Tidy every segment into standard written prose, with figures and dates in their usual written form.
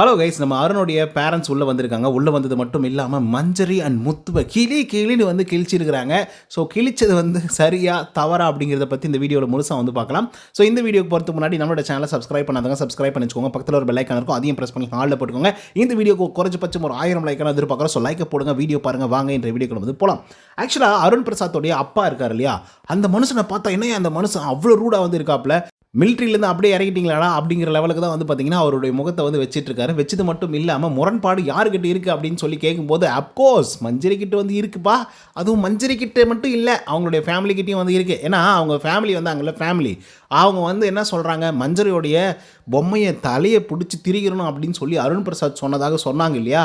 Hello guys, நம்ம அருணுடைய parents உள்ளே வந்திருக்காங்க. உள்ளே வந்தது மட்டும் இல்லாமல் மஞ்சரி அண்ட் முத்துவை கிளின்னு வந்து கிழிச்சிருக்கிறாங்க. ஸோ கிழிச்சது வந்து சரியா தவறா அப்படிங்கிறத பற்றி இந்த வீடியோவில் முழுசாக வந்து பார்க்கலாம். ஸோ இந்த வீடியோக்கு போகிறதுக்கு முன்னாடி நம்மளோட சேனலை சப்ஸ்கிரைப் பண்ணாதவங்க சப்ஸ்கிரைப் பண்ணிச்சுக்கோங்க. பக்கத்தில் ஒரு பெல் ஐக்கான் இருக்கும், அதையும் ப்ரெஸ் பண்ணி ஹாலில் போட்டுக்கோங்க. இந்த வீடியோக்கு குறைஞ்சபட்சம் ஒரு 1000 லைக்கான எதிர்பார்க்குறோம். ஸோ லைக்கை போடுங்க, வீடியோ பாருங்கள். வாங்க இந்த வீடியோக்குள்ள வந்து போகலாம். ஆக்சுவலாக அருண் பிரசாத்தோடைய அப்பா இருக்கார் இல்லையா, அந்த மனுஷனை பார்த்தா என்ன அந்த மனுஷன் அவ்வளோ ரூடாக வந்து இருக்காப்புல. மிலிட்ரியிலேருந்து அப்படியே இறங்கிட்டீங்களாடா அப்படிங்கிற லெவலுக்கு தான் வந்து பார்த்தீங்கன்னா அவருடைய முகத்தை வந்து வச்சிட்ருக்காரு. வச்சது மட்டும் இல்லாமல் முரண்பாடு யாருக்கிட்ட இருக்குது அப்படின்னு சொல்லி கேட்கும்போது அப்கோர்ஸ் மஞ்சரிக்கிட்ட வந்து இருக்குப்பா. அதுவும் மஞ்சரிக்கிட்ட மட்டும் இல்லை, அவங்களுடைய ஃபேமிலிக்கிட்டையும் வந்து இருக்குது. ஏன்னா அவங்க ஃபேமிலி வந்து அங்கே ஃபேமிலி அவங்க வந்து என்ன சொல்கிறாங்க, மஞ்சரியோடைய பொம்மையை தலையை பிடிச்சி திரிகிறணும் அப்படின்னு சொல்லி அருண் பிரசாத் சொன்னதாக சொன்னாங்க இல்லையா.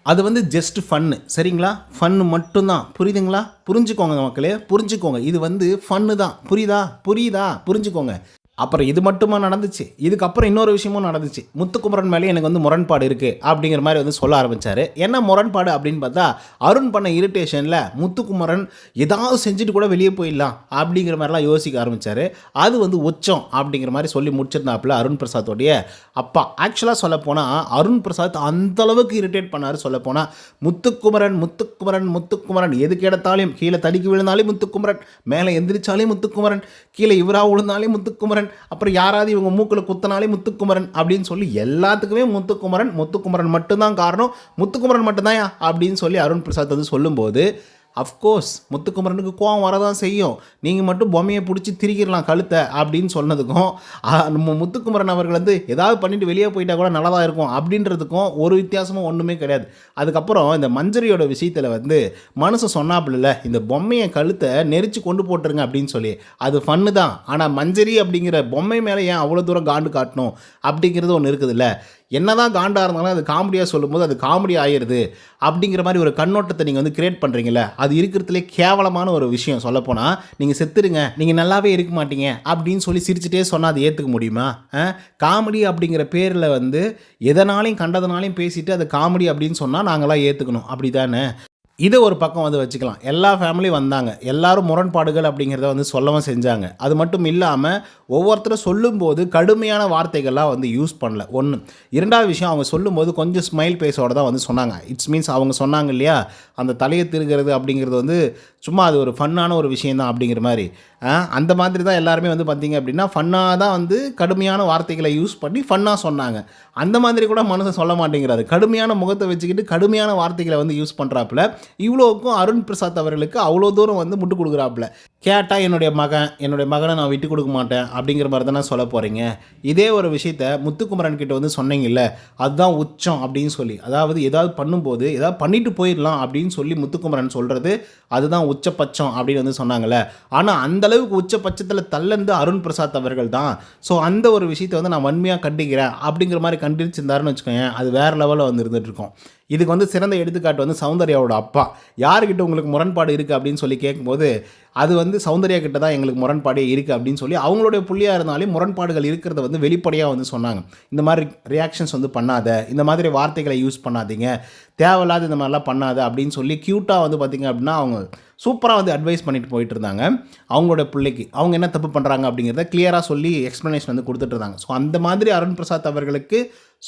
அது வந்து ஜஸ்ட் ஃபன்னு, சரிங்களா? ஃபன்னு மட்டும்தான், புரியுதுங்களா? புரிஞ்சுக்கோங்க மக்களே, புரிஞ்சுக்கோங்க. இது வந்து ஃபன்னு தான், புரியுதா புரிஞ்சுக்கோங்க. அப்புறம் இது மட்டுமா நடந்துச்சு, இதுக்கப்புறம் இன்னொரு விஷயமும் நடந்துச்சு. முத்துக்குமரன் மேலே எனக்கு வந்து முரண்பாடு இருக்குது அப்படிங்கிற மாதிரி வந்து சொல்ல ஆரம்பித்தார். என்ன முரண்பாடு அப்படின்னு பார்த்தா, அருண் பண்ண இரிட்டேஷனில் முத்துக்குமரன் ஏதாவது செஞ்சுட்டு கூட வெளியே போயிடலாம் அப்படிங்கிற மாதிரிலாம் யோசிக்க ஆரம்பித்தார். அது வந்து உச்சம் அப்படிங்கிற மாதிரி சொல்லி முடிச்சிருந்தாப்புல அருண் பிரசாத்தோடைய அப்பா. ஆக்சுவலாக சொல்லப்போனால் அருண் பிரசாத் அந்தளவுக்கு இரிட்டேட் பண்ணார். சொல்லப்போனால் முத்துக்குமரன் எதுக்கு எடுத்தாலும், கீழே தடிக்கு விழுந்தாலே முத்துக்குமரன், மேலே எந்திரிச்சாலே முத்துக்குமரன், கீழே இவரா விழுந்தாலே முத்துக்குமரன், அப்புறம் யாராவது இவங்க மூக்கில் குத்தினாலே முத்துக்குமரன் அப்படின்னு சொல்லி எல்லாத்துக்குமே முத்துக்குமரன் மட்டும்தான் காரணம், முத்துக்குமரன் மட்டும்தான் அப்படின்னு சொல்லி அருண் பிரசாத் வந்து சொல்லும்போது அஃப்கோர்ஸ் முத்துக்குமரனுக்கு கோவம் வரதான் செய்யும். நீங்கள் மட்டும் பொம்மையை பிடிச்சி திரிக்கிடலாம் கழுத்தை அப்படின்னு சொன்னதுக்கும், நம்ம முத்துக்குமரன் அவர்கள் வந்து ஏதாவது பண்ணிவிட்டு வெளியே போயிட்டா கூட நல்லதாக இருக்கும் அப்படின்றதுக்கும் ஒரு வித்தியாசமும் ஒன்றுமே கிடையாது. அதுக்கப்புறம் இந்த மஞ்சரியோட விஷயத்தில் வந்து மனுஷன் சொன்னாப்புல, இந்த பொம்மையை கழுத்தை நெரிச்சு கொண்டு போட்டுருங்க அப்படின்னு சொல்லி. அது ஃபன்னு தான், ஆனால் மஞ்சரி அப்படிங்கிற பொம்மை மேலே ஏன் அவ்வளோ தூரம் காண்டு காட்டணும் அப்படிங்கிறது ஒன்று இருக்குதுல்ல. என்னதான் காண்டாக இருந்தாலும் அது காமெடியாக சொல்லும்போது அது காமெடி ஆகிடுது அப்படிங்கிற மாதிரி ஒரு கண்ணோட்டத்தை நீங்கள் வந்து கிரியேட் பண்ணுறீங்களே, அது இருக்கிறதுலே கேவலமான ஒரு விஷயம். சொல்லப்போனால் நீங்கள் செத்துருங்க, நீங்கள் நல்லாவே இருக்க மாட்டீங்க அப்படின்னு சொல்லி சிரிச்சுட்டே சொன்னால் அது ஏற்றுக்க முடியுமா? காமெடி அப்படிங்கிற பேரில் வந்து எதனாலையும் கண்டதனாலையும் பேசிட்டு அது காமெடி அப்படின்னு சொன்னால் நாங்களாம் ஏற்றுக்கணும், அப்படி தானே? இதை ஒரு பக்கம் வந்து வச்சுக்கலாம். எல்லா ஃபேமிலியும் வந்தாங்க, எல்லாரும் முரண்பாடுகள் அப்படிங்கிறத வந்து சொல்லவும் செஞ்சாங்க. அது மட்டும் இல்லாமல் ஒவ்வொருத்தரும் சொல்லும்போது கடுமையான வார்த்தைகள்லாம் வந்து யூஸ் பண்ணல. ஒன்று. இரண்டாவது விஷயம், அவங்க சொல்லும்போது கொஞ்சம் ஸ்மைல் பேஸோடு தான் வந்து சொன்னாங்க. இட்ஸ் மீன்ஸ் அவங்க சொன்னாங்க இல்லையா, அந்த தலையை திருகிறது அப்படிங்கிறது வந்து சும்மா அது ஒரு ஃபன்னான ஒரு விஷயந்தான் அப்படிங்கிற மாதிரி. அந்த மாதிரி தான் எல்லாருமே வந்து பார்த்திங்க அப்படின்னா ஃபன்னாக தான் வந்து கடுமையான வார்த்தைகளை யூஸ் பண்ணி ஃபன்னாக சொன்னாங்க. அந்த மாதிரி கூட மனசை சொல்ல மாட்டேங்கிறாரு. கடுமையான முகத்தை வச்சுக்கிட்டு கடுமையான வார்த்தைகளை வந்து யூஸ் பண்ணுறாப்புல. இவ்வளோக்கும் அருண் பிரசாத் அவர்களுக்கு அவ்வளோ தூரம் வந்து முட்டு கொடுக்குறாப்புல. கேட்டால் என்னுடைய மகனை நான் விட்டு கொடுக்க மாட்டேன் அப்படிங்கிற மாதிரி தானே சொல்ல போகிறீங்க. இதே ஒரு விஷயத்த முத்துக்குமரன் கிட்ட வந்து சொன்னீங்கல்ல, அதுதான் உச்சம் அப்படின்னு சொல்லி. அதாவது ஏதாவது பண்ணும்போது ஏதாவது பண்ணிட்டு போயிடலாம் அப்படின்னு சொல்லி முத்துக்குமரன் சொல்கிறது அதுதான் உச்சபட்சம் அப்படின்னு வந்து சொன்னாங்கல்ல. ஆனால் அந்தளவுக்கு உச்சபட்சத்தில் தள்ளந்து அருண் பிரசாத் அவர்கள் தான். ஸோ அந்த ஒரு விஷயத்தை வந்து நான் வன்மையாக கண்டிக்கிறேன் அப்படிங்கிற மாதிரி கண்டிச்சிருந்தாருன்னு வச்சுக்கோங்க, அது வேறு லெவலில் வந்து இருந்துகிட்ருக்கோம். இதுக்கு வந்து சிறந்த எடுத்துக்காட்டு வந்து சௌந்தர்யாவோட அப்பா. யார்கிட்ட உங்களுக்கு முரண்பாடு இருக்குது அப்படின்னு சொல்லி கேட்கும்போது அது வந்து சௌந்தர்யா கிட்ட தான் எங்களுக்கு முரண்பாடே இருக்குது அப்படின்னு சொல்லி அவங்களுடைய புள்ளியாக இருந்தாலும் முரண்பாடுகள் இருக்கிறத வந்து வெளிப்படையாக வந்து சொன்னாங்க. இந்த மாதிரி ரியாக்ஷன்ஸ் வந்து பண்ணாத, இந்த மாதிரி வார்த்தைகளை யூஸ் பண்ணாதீங்க, தேவையில்லாத இந்த மாதிரிலாம் பண்ணாத அப்படின்னு சொல்லி க்யூட்டாக வந்து பார்த்திங்க அப்படின்னா அவங்க சூப்பராக வந்து அட்வைஸ் பண்ணிட்டு போயிட்டு இருந்தாங்க. அவங்களோட பிள்ளைக்கு அவங்க என்ன தப்பு பண்ணுறாங்க அப்படிங்கிறத கிளியராக சொல்லி எக்ஸ்ப்ளனேஷன் வந்து கொடுத்துட்டு இருந்தாங்க. ஸோ அந்த மாதிரி அருண் பிரசாத் அவர்களுக்கு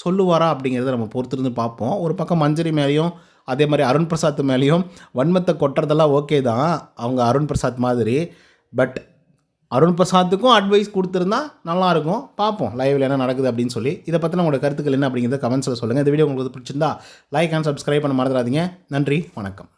சொல்லுவாரா அப்படிங்கிறத நம்ம பொறுத்திருந்து பார்ப்போம். ஒரு பக்கம் மஞ்சரி மேலேயும் அதே மாதிரி அருண் பிரசாத் மேலேயும் வன்மத்தை கொட்டுறதெல்லாம் ஓகே தான், அவங்க அருண் பிரசாத் மாதிரி. பட் அருண் பிரசாத்துக்கும் அட்வைஸ் கொடுத்துருந்தா நல்லாயிருக்கும். பார்ப்போம் லைவில் என்ன நடக்குது அப்படின்னு சொல்லி. இதை பற்றின உங்களோட கருத்துக்கள் என்ன அப்படிங்கிறத கமெண்ட்ஸில் சொல்லுங்கள். இந்த வீடியோ உங்களுக்கு பிடிச்சிருந்தா லைக் அண்ட் சப்ஸ்கிரைப் பண்ண மறந்துடாதீங்க. நன்றி, வணக்கம்.